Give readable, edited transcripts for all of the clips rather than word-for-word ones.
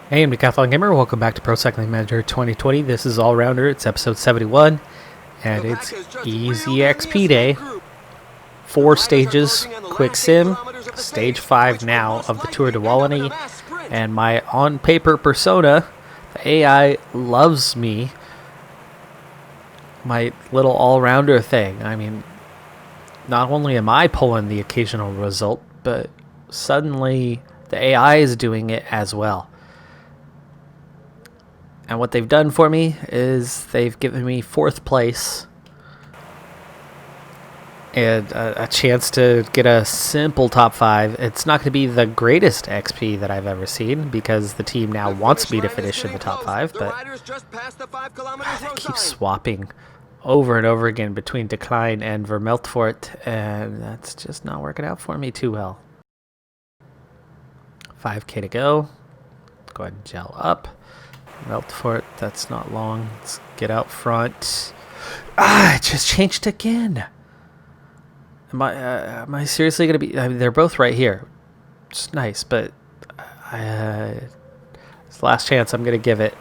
Hey, I'm Decathlon Gamer. Welcome back to Pro Cycling Manager 2020. This is All Rounder. It's episode 71, and it's Easy XP Day. 4 stages, quick sim, stage 5 now of the Tour de Wallonie, and my on-paper persona, the AI loves me. My little all-rounder thing. I mean, not only am I pulling the occasional result, but suddenly the AI is doing it as well. And what they've done for me is they've given me 4th place and a chance to get a simple top 5. It's not going to be the greatest XP that I've ever seen because the team now wants me to finish in the top 5, but they keep swapping over and over again between Decline and Vermeltfort, and that's just not working out for me too well. 5k to go. Go ahead and gel up. Vermeltfort, that's not long. Let's get out front. It just changed again. Am I seriously going to be... I mean, they're both right here. It's nice, but it's the last chance I'm going to give it.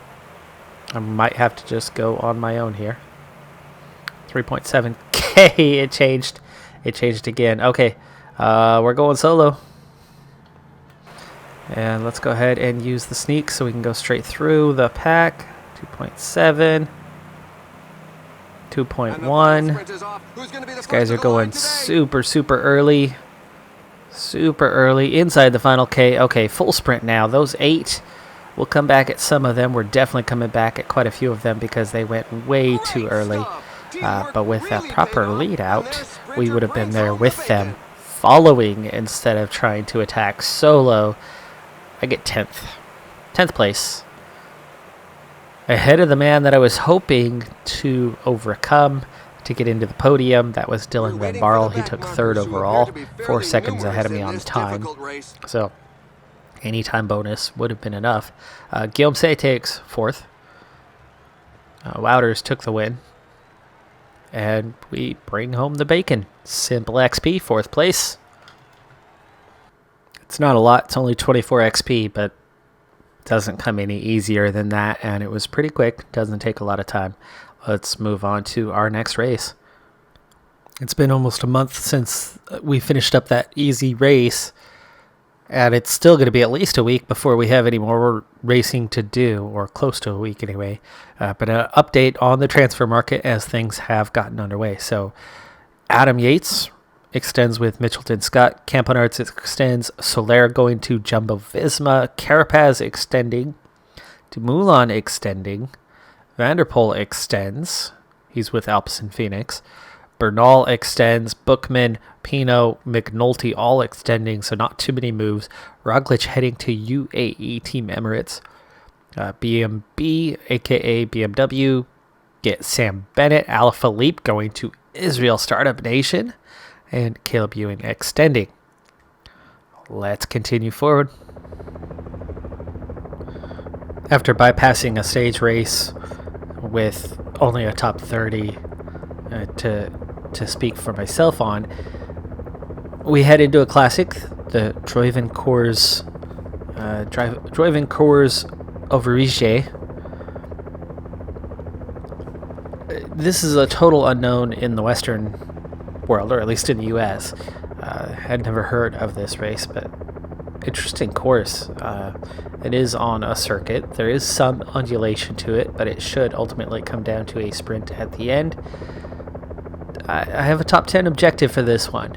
I might have to just go on my own here. 3.7k. It changed. It changed again. Okay, we're going solo. And let's go ahead and use the sneak so we can go straight through the pack. 2.7. 2.1. These guys are going super early. Super early. Inside the final K. Okay, full sprint now. Those 8, we'll come back at some of them. We're definitely coming back at quite a few of them because they went way too early. But with a proper lead out, we would have been there with them, following instead of trying to attack solo. I get 10th. 10th place. Ahead of the man that I was hoping to overcome to get into the podium. That was Dylan Van Barl. He took 3rd overall, 4 seconds ahead of me on time. So, any time bonus would have been enough. Guillaume Say takes 4th. Wouters took the win. And we bring home the bacon. Simple XP, 4th place. It's not a lot, it's only 24 XP, but it doesn't come any easier than that, and it was pretty quick. Doesn't take a lot of time. Let's move on to our next race. It's been almost a month since we finished up that easy race, and it's still going to be at least a week before we have any more racing to do, or close to a week anyway. But an update on the transfer market as things have gotten underway. So Adam Yates extends with Mitchelton Scott. Campenarts extends. Soler going to Jumbo Visma. Carapaz extending. Dumoulin extending. Vanderpoel extends. He's with Alpecin Phoenix. Bernal extends. Bookman, Pino, McNulty all extending, so not too many moves. Roglic heading to UAE Team Emirates. BMB, aka BMW, get Sam Bennett. Alaphilippe going to Israel Startup Nation. And Caleb Ewing extending. Let's continue forward. After bypassing a stage race with only a top 30 to speak for myself on, we head into a classic, the Druivencours Overige. This is a total unknown in the Western world, or at least in the US. Had never heard of this race, but interesting course. It is on a circuit. There is some undulation to it, but it should ultimately come down to a sprint at the end. I have a top 10 objective for this one.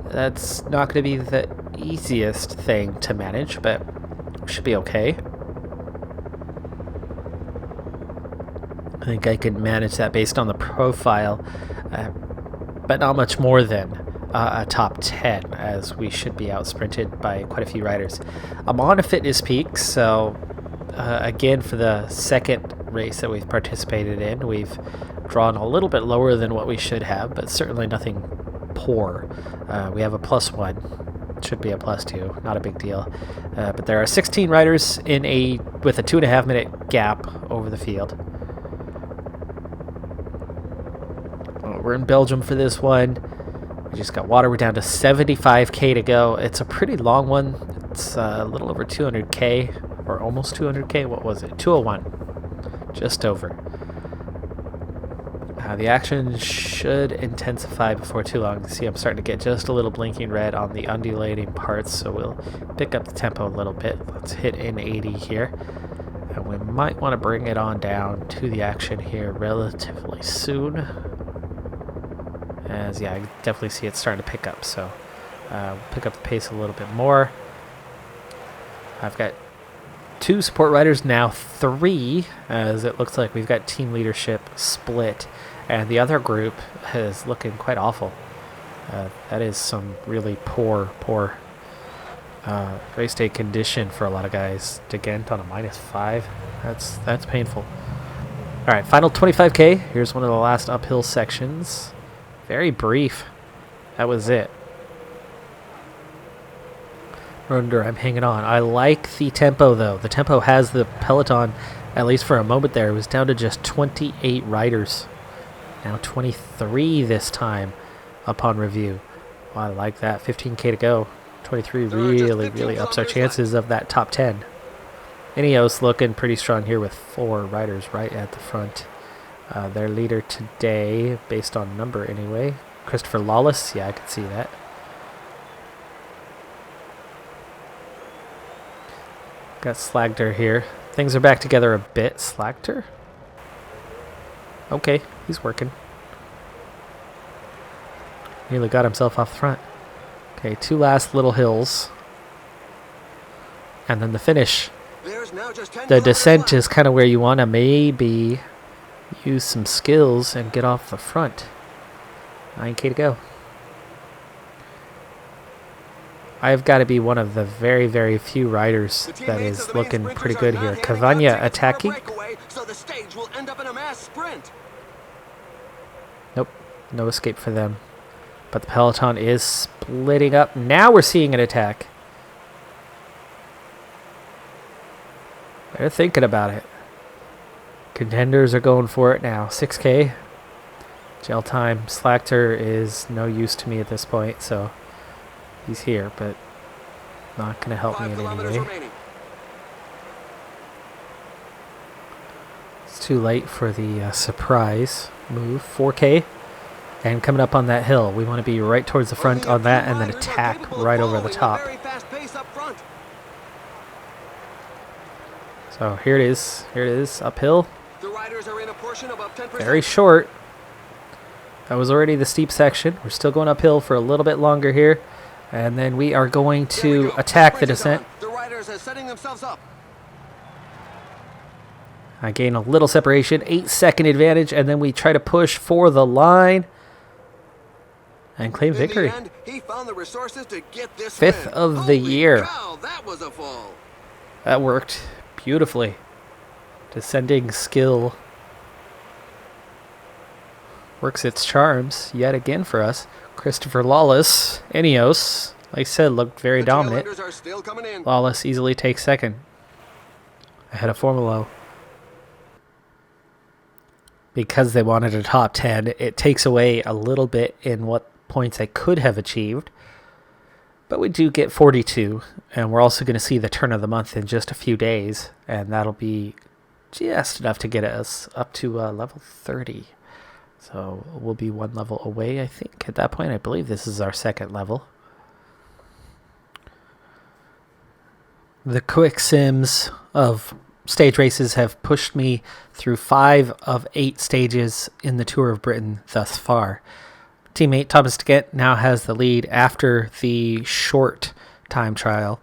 That's not going to be the easiest thing to manage, but should be okay. I think I can manage that based on the profile. But not much more than a top 10, as we should be out sprinted by quite a few riders. I'm on a fitness peak, so again, for the second race that we've participated in, we've drawn a little bit lower than what we should have, but certainly nothing poor. We have a +1, should be a +2, not a big deal. But there are 16 riders with a 2.5 minute gap over the field. We're in Belgium for this one. We just got water. We're down to 75k to go. It's a pretty long one. It's a little over 200k, or or almost 200K. What was it? 201. Just over. The action should intensify before too long. See, I'm starting to get just a little blinking red on the undulating parts, so we'll pick up the tempo a little bit. Let's hit in 80 here. And we might want to bring it on down to the action here relatively soon. As, yeah, I definitely see it starting to pick up, so we'll pick up the pace a little bit more. I've got 2 support riders, now 3, as it looks like we've got team leadership split. And the other group is looking quite awful. That is some really poor race day condition for a lot of guys. Degent on a -5. That's painful. All right, final 25K. Here's one of the last uphill sections. Very brief. That was it. Wonder I'm hanging on. I like the tempo though. The tempo has the peloton, at least for a moment there. It was down to just 28 riders. Now 23 this time upon review. Well, I like that. 15K to go. 23 really ups our chances of that top 10. Ineos looking pretty strong here with 4 riders right at the front. Their leader today, based on number anyway, Christopher Lawless. Yeah, I can see that. Got Slagter here. Things are back together a bit. Slagter? Okay, he's working. Nearly got himself off the front. Okay, 2 last little hills. And then the finish. The descent is kind of where you want to maybe use some skills and get off the front. 9K to go. I've got to be one of the very few riders that is looking pretty good here. Cavagna attacking. Nope, no escape for them. But the peloton is splitting up. Now we're seeing an attack. They're thinking about it. Contenders are going for it now. 6K. Gel time. Slagter is no use to me at this point, so he's here, but not going to help me in any way. It's too late for the surprise move. 4K. And coming up on that hill, we want to be right towards the front on that and then attack right over the top. So here it is. Here it is, uphill. Very short. That was already the steep section. We're still going uphill for a little bit longer here. And then we are going to attack the descent. I gain a little separation, 8-second advantage, and then we try to push for the line and claim victory. He found the resources to get this 5th of the year. Cow, that was a fall. That worked beautifully. Descending skill works its charms yet again for us. Christopher Lawless, Ineos, like I said, looked very dominant. Lawless easily takes second. Ahead of Formolo. Because they wanted a top 10, it takes away a little bit in what points I could have achieved. But we do get 42, and we're also going to see the turn of the month in just a few days, and that'll be just enough to get us up to level 30. So we'll be 1 level away, I think, at that point. I believe this is our 2nd level. The quick sims of stage races have pushed me through 5 of 8 stages in the Tour of Britain thus far. Teammate Thomas Degent now has the lead after the short time trial.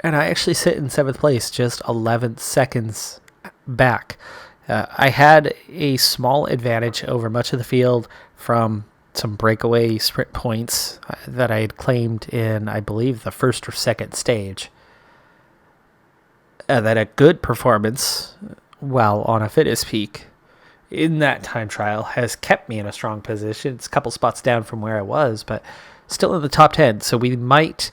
And I actually sit in 7th place, just 11 seconds back. I had a small advantage over much of the field from some breakaway sprint points that I had claimed in, I believe, the 1st or 2nd stage. That a good performance, while on a fitness peak, in that time trial has kept me in a strong position. It's a couple spots down from where I was, but still in the top 10. So we might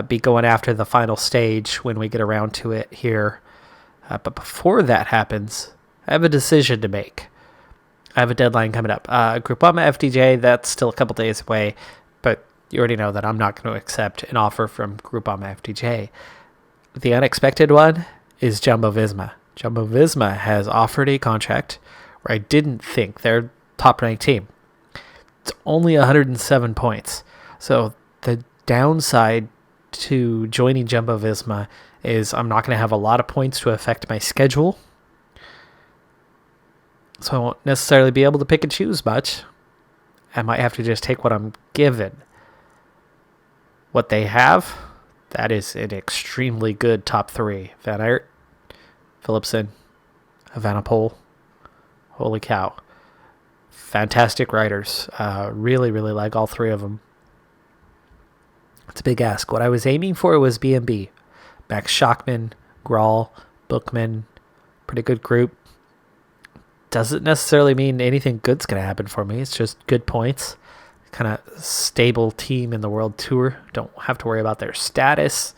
be going after the final stage when we get around to it here. But before that happens, I have a decision to make. I have a deadline coming up. Groupama FDJ, that's still a couple days away, but you already know that I'm not going to accept an offer from Groupama FDJ. The unexpected one is Jumbo-Visma. Jumbo-Visma has offered a contract where I didn't think they're top-ranked team. It's only 107 points. So the downside to joining Jumbo-Visma is I'm not going to have a lot of points to affect my schedule. So I won't necessarily be able to pick and choose much. I might have to just take what I'm given. What they have, that is an extremely good top three. Van Aert, Philipsen, Evenepoel. Holy cow. Fantastic riders. Really, really like all three of them. It's a big ask. What I was aiming for was B&B. Max Schachmann, Graal, Bookman. Pretty good group. Doesn't necessarily mean anything good's going to happen for me. It's just good points. Kind of stable team in the World Tour. Don't have to worry about their status.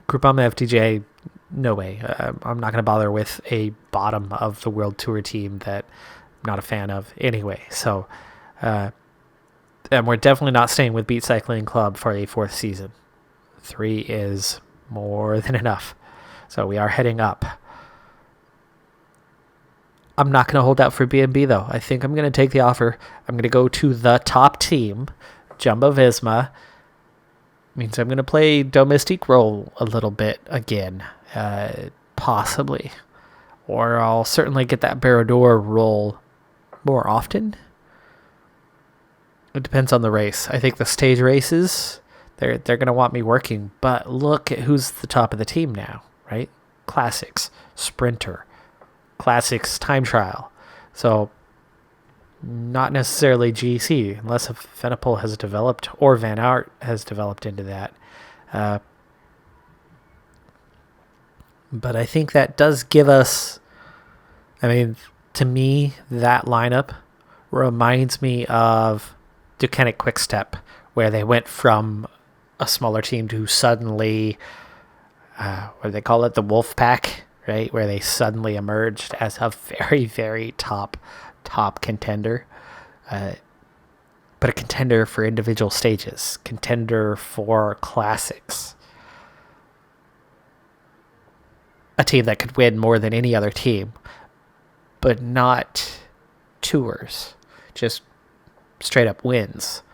Groupama FDJ, no way. I'm not going to bother with a bottom of the World Tour team that I'm not a fan of anyway. So, and we're definitely not staying with Beat Cycling Club for a fourth season. 3 is more than enough. So we are heading up. I'm not going to hold out for B&B, though. I think I'm going to take the offer. I'm going to go to the top team, Jumbo-Visma. Means I'm going to play domestique role a little bit again, possibly. Or I'll certainly get that Barador role more often. It depends on the race. I think the stage races, they're going to want me working. But look at who's the top of the team now, right? Classics, Sprinter. Classics time trial. So not necessarily GC unless Evenepoel has developed or Van Aert has developed into that. But I think that does give us, I mean, to me, that lineup reminds me of Decathlon Quickstep, where they went from a smaller team to suddenly, what do they call it? The Wolf Pack. Right, where they suddenly emerged as a very, very top contender. But a contender for individual stages. Contender for classics. A team that could win more than any other team. But not tours. Just straight up wins.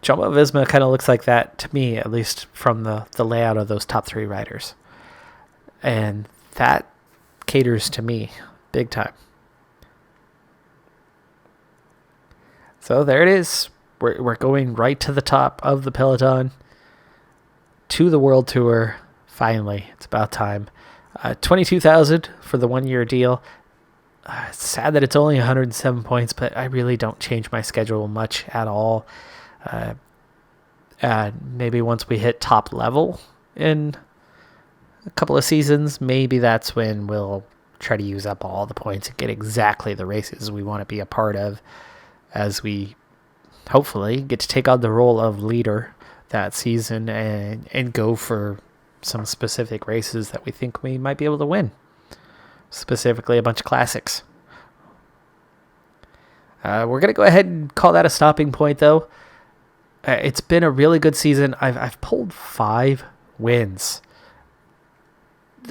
Jumbo-Visma kind of looks like that to me, at least from the layout of those top 3 riders. And that caters to me big time. So there it is. We're going right to the top of the peloton. To the World Tour. Finally. It's about time. $22,000 for the 1-year deal. It's sad that it's only 107 points, but I really don't change my schedule much at all. Maybe once we hit top level in a couple of seasons, maybe that's when we'll try to use up all the points and get exactly the races we want to be a part of, as we hopefully get to take on the role of leader that season and go for some specific races that we think we might be able to win, specifically a bunch of classics. We're going to go ahead and call that a stopping point, though. It's been a really good season. I've pulled 5 wins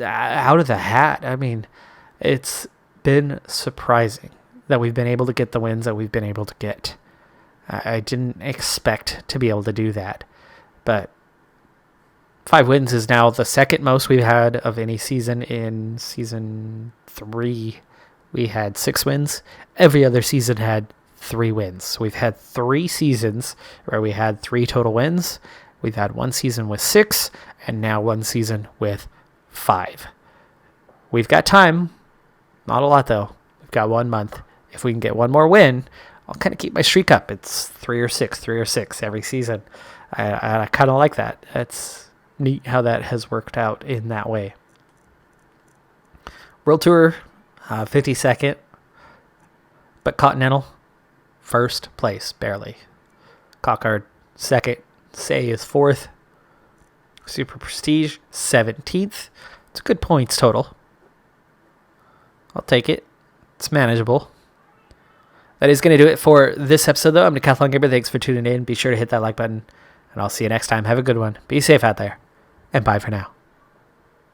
out of the hat. I mean, it's been surprising that we've been able to get the wins that we've been able to get. I didn't expect to be able to do that, but 5 wins is now the second most we've had of any season. In season 3, we had 6 wins. Every other season had 3 wins. So we've had 3 seasons where we had 3 total wins. We've had 1 season with 6, and now 1 season with 5. We've got time. Not a lot, though. We've got 1 month. If we can get 1 more win, I'll kind of keep my streak up. It's 3 or 6 every season. I kind of like that. It's neat how that has worked out in that way. World Tour, 52nd. But Continental, 1st place, barely. Cockard, 2nd. Say is 4th. Super Prestige, 17th. It's good points total. I'll take it. It's manageable. That is going to do it for this episode, though. I'm Decathlon Gamer. Thanks for tuning in. Be sure to hit that like button. And I'll see you next time. Have a good one. Be safe out there. And bye for now.